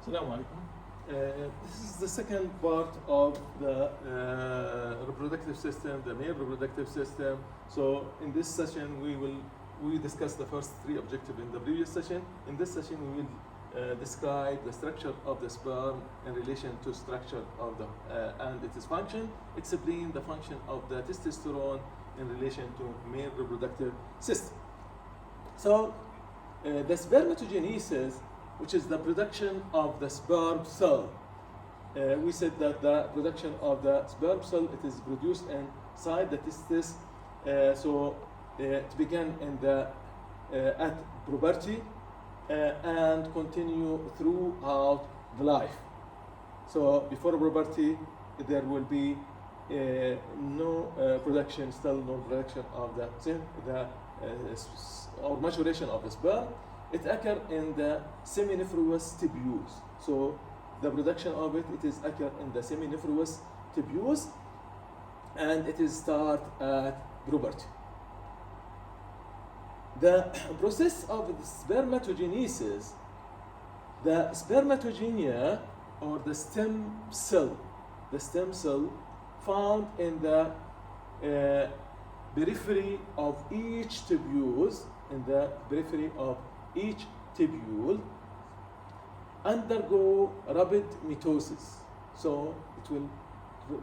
Assalamu alaikum. This is the second part of the reproductive system, the male reproductive system. So in this session, we discuss the first three objectives in the previous session. In this session, we will describe the structure of the sperm in relation to structure of the and its function. Explain the function of the testosterone in relation to male reproductive system. So the spermatogenesis, which is the production of the sperm cell. We said that the production of the sperm cell, it is produced inside the testis. It began in the at puberty and continue throughout the life. So before puberty, there will be no production of or maturation of the sperm. It occurs in the seminiferous tubules. So the production of it is occur in the seminiferous tubules, and it is start at puberty. The process of the spermatogenesis, the spermatogenia or the stem cell found in the periphery of each tubules, each tubule undergo rapid mitosis. So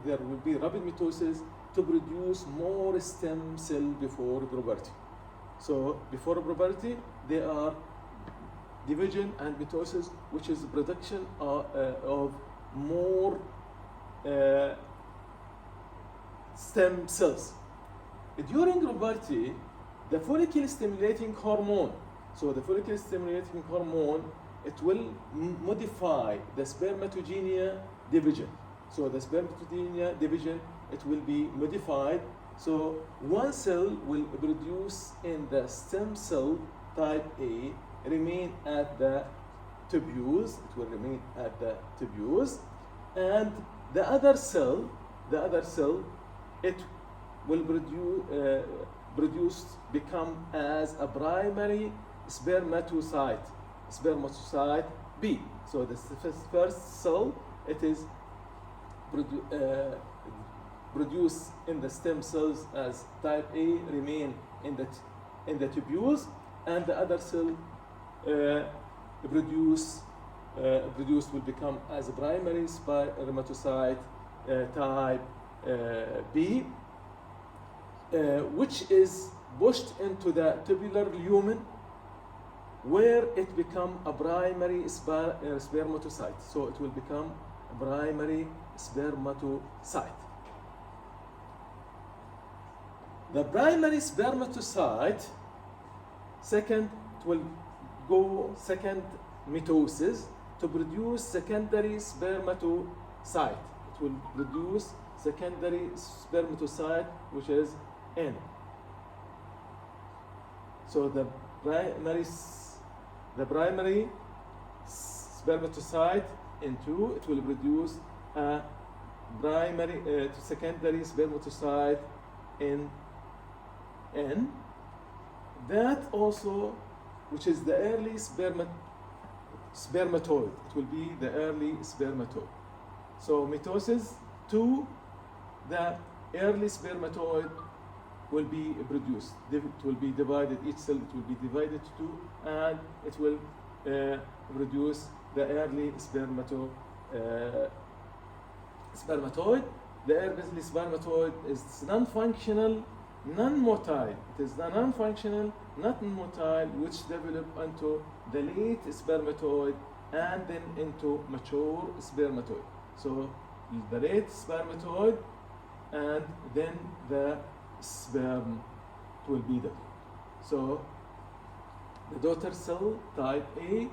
there will be rapid mitosis to produce more stem cell before puberty. So before puberty, there are division and mitosis, which is production of more stem cells. During puberty, the follicle stimulating hormone, it will modify the spermatogenia division. So the spermatogenia division, it will be modified. So one cell will produce in the stem cell type A, remain at the tubules, and the other cell, it will become as a primary spermatocyte B. So the first cell, it is produced in the stem cells as type A, remain in the tubules, and the other cell produced will become as a primary spermatocyte type B, which is pushed into the tubular lumen, where it become a primary spermatocyte. So it will become a primary spermatocyte. The primary spermatocyte, it will go second mitosis to produce secondary spermatocyte. It will produce secondary spermatocyte, which is N. So the primary spermatocyte N2, it will produce a primary secondary spermatocyte in N. That also, which is the early spermatoid, it will be the early spermatoid. So mitosis 2, the early spermatoid will be produced. It will be divided, each cell it will be divided to 2, and it will produce the early spermatoid. The early spermatoid is non-functional, non-motile. It is the non-functional, not motile, which develop into the late spermatoid and then into mature spermatoid. So the late spermatoid, and then the sperm will be there. So the daughter cell type A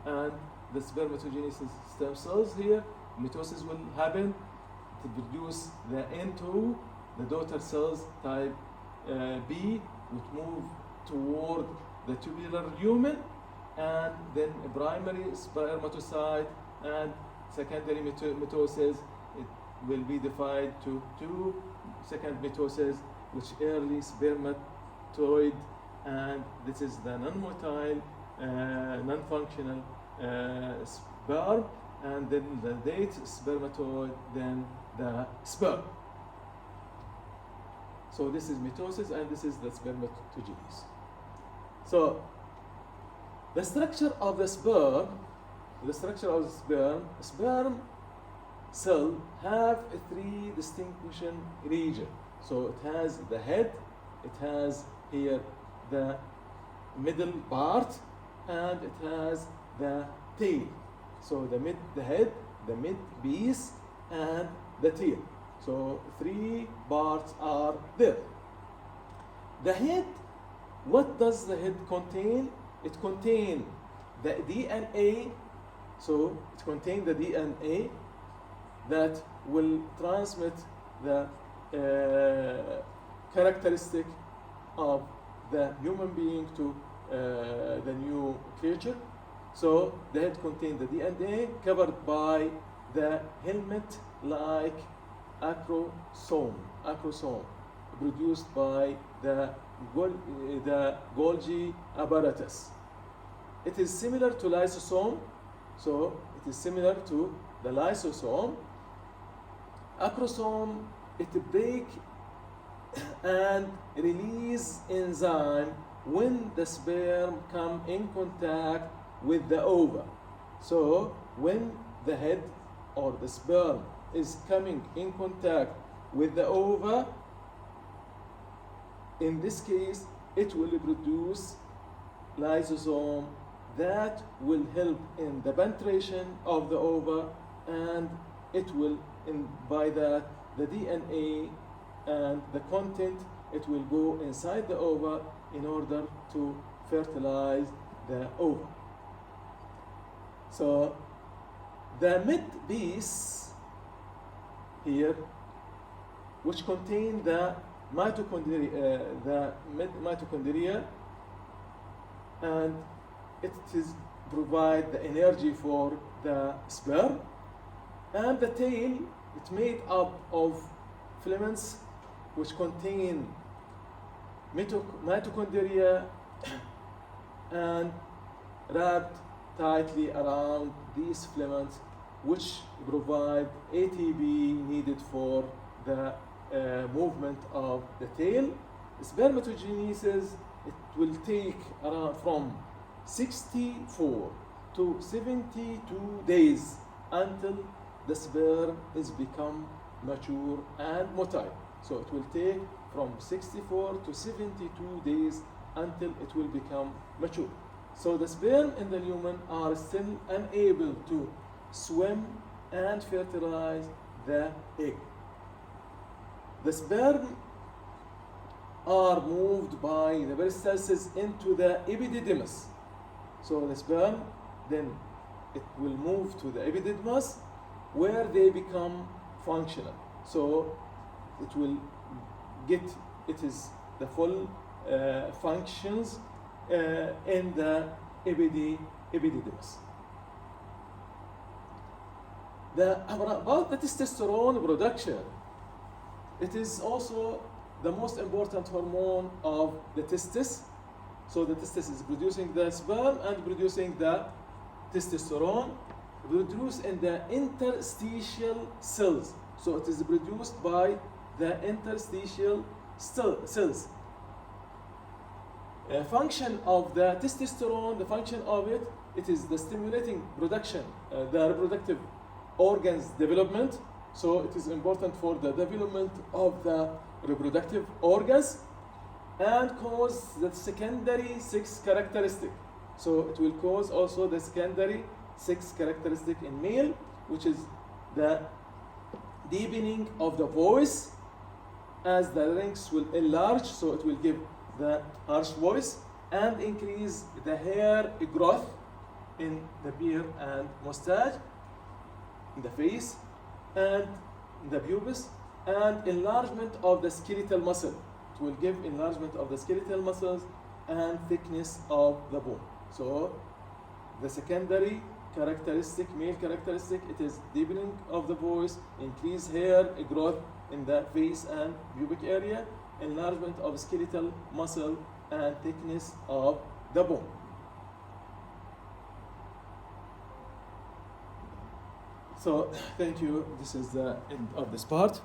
and the spermatogenesis stem cells here, mitosis will happen to produce the N2. The daughter cells type B would move toward the tubular lumen, and then a primary spermatocyte and secondary mitosis, it will be divided to 2 second mitosis, which early spermatoid, and this is the non-motile, non-functional sperm, and then the late spermatoid, then the sperm. So this is mitosis, and this is the spermatogenesis. So the structure of the sperm, sperm cell have three distinction region. So it has the head, it has here the middle part, and it has the tail. So the head, the mid piece, and the tail. So three parts are there. The head, what does the head contain? It contains the DNA. So it contains the DNA that will transmit the characteristic of the human being to the new creature. So the head contains the DNA covered by the helmet-like acrosome produced by the Golgi apparatus. It is similar to lysosome. So it is similar to the lysosome. Acrosome, it break and release enzyme when the sperm come in contact with the ova. So when the head or the sperm is coming in contact with the ova, in this case it will produce lysosome that will help in the penetration of the ova, and it will, by that, the DNA and the content, it will go inside the ova in order to fertilize the ova. So the mid piece here, which contain the mitochondria, and it is provide the energy for the sperm, and the tail, it's made up of filaments which contain mitochondria and wrapped tightly around these filaments, which provide ATP needed for the movement of the tail. Spermatogenesis, it will take around from 64 to 72 days until the sperm is become mature and motile. So it will take from 64 to 72 days until it will become mature. So the sperm in the human are still unable to swim and fertilize the egg. The sperm are moved by the peristalsis into the epididymis. So the sperm, then it will move to the epididymis where they become functional. So it will get, it is the full functions in the epididymis. About the testosterone production, it is also the most important hormone of the testis. So the testis is producing the sperm and producing the testosterone, produced in the interstitial cells. So it is produced by the interstitial cells. Function of the testosterone, the function of it, it is the stimulating production, the reproductive organs development. So it is important for the development of the reproductive organs, and cause the secondary sex characteristic. So it will cause also the secondary sex characteristic in male, which is the deepening of the voice as the larynx will enlarge, so it will give the harsh voice, and increase the hair growth in the beard and mustache, in the face, and the pubis, and enlargement of the skeletal muscle. It will give enlargement of the skeletal muscles and thickness of the bone. So the secondary characteristic, male characteristic, it is deepening of the voice, increased hair growth in the face and pubic area, enlargement of skeletal muscle, and thickness of the bone. So thank you. This is the end of this part.